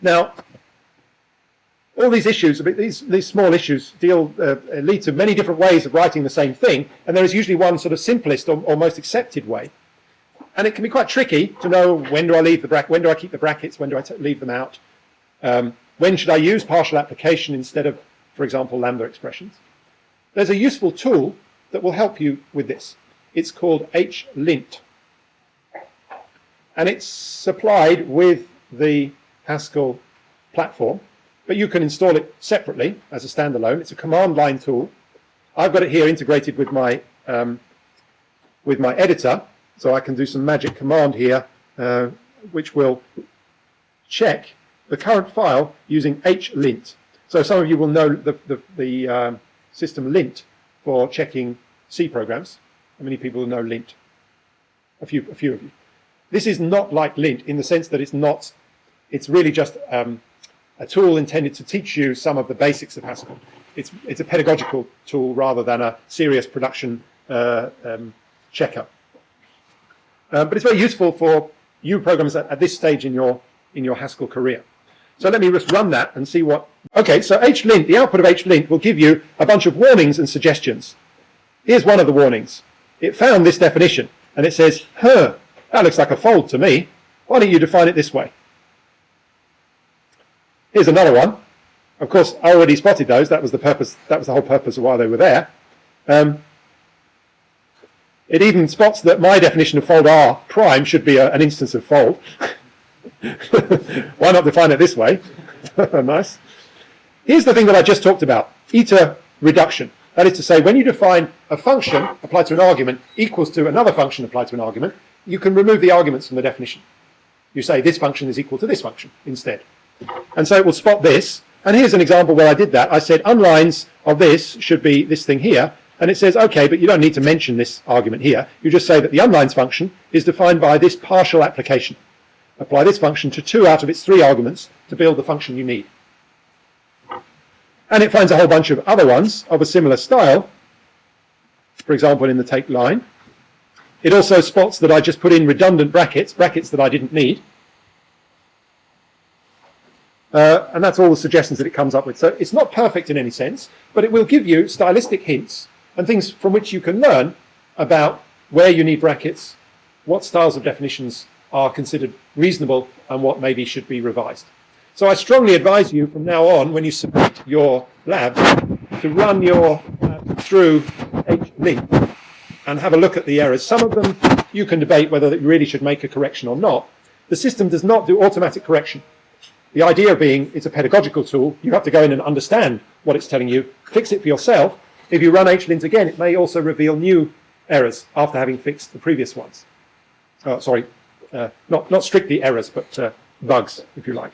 Now, all these issues, these small issues, lead to many different ways of writing the same thing, and there is usually one sort of simplest or most accepted way. And it can be quite tricky to know when do I leave the bracket, when do I keep the brackets, when do I leave them out, when should I use partial application instead of, for example, lambda expressions. There's a useful tool that will help you with this. It's called hlint, and it's supplied with the Haskell platform, but you can install it separately as a standalone. It's a command line tool. I've got it here integrated with my editor, so I can do some magic command here, which will check the current file using hlint. So some of you will know the system lint for checking C programs. How many people know lint? A few of you. This is not like lint in the sense that it's really just a tool intended to teach you some of the basics of Haskell. It's a pedagogical tool rather than a serious production checker. But it's very useful for you programmers at this stage in your Haskell career. So let me just run that and see what... Okay, so hlint, the output of hlint will give you a bunch of warnings and suggestions. Here's one of the warnings. It found this definition, and it says, that looks like a fold to me. Why don't you define it this way? Here's another one. Of course, I already spotted those. That was the purpose. That was the whole purpose of why they were there. It even spots that my definition of fold R prime should be an instance of fold. Why not define it this way? Nice. Here's the thing that I just talked about, eta reduction. That is to say, when you define a function applied to an argument equals to another function applied to an argument, you can remove the arguments from the definition. You say this function is equal to this function instead. And so it will spot this. And here's an example where I did that. I said unlines of this should be this thing here. And it says, okay, but you don't need to mention this argument here. You just say that the unlines function is defined by this partial application. Apply this function to 2 out of its 3 arguments to build the function you need. And it finds a whole bunch of other ones of a similar style. For example, in the take line. It also spots that I just put in redundant brackets that I didn't need. And that's all the suggestions that it comes up with. So it's not perfect in any sense, but it will give you stylistic hints and things from which you can learn about where you need brackets, what styles of definitions are considered reasonable, and what maybe should be revised. So I strongly advise you from now on, when you submit your labs, to run your through hlint and have a look at the errors. Some of them you can debate whether you really should make a correction or not. The system does not do automatic correction. The idea being it's a pedagogical tool. You have to go in and understand what it's telling you, fix it for yourself. If you run hlint again, it may also reveal new errors after having fixed the previous ones. Not strictly errors, but bugs, if you like.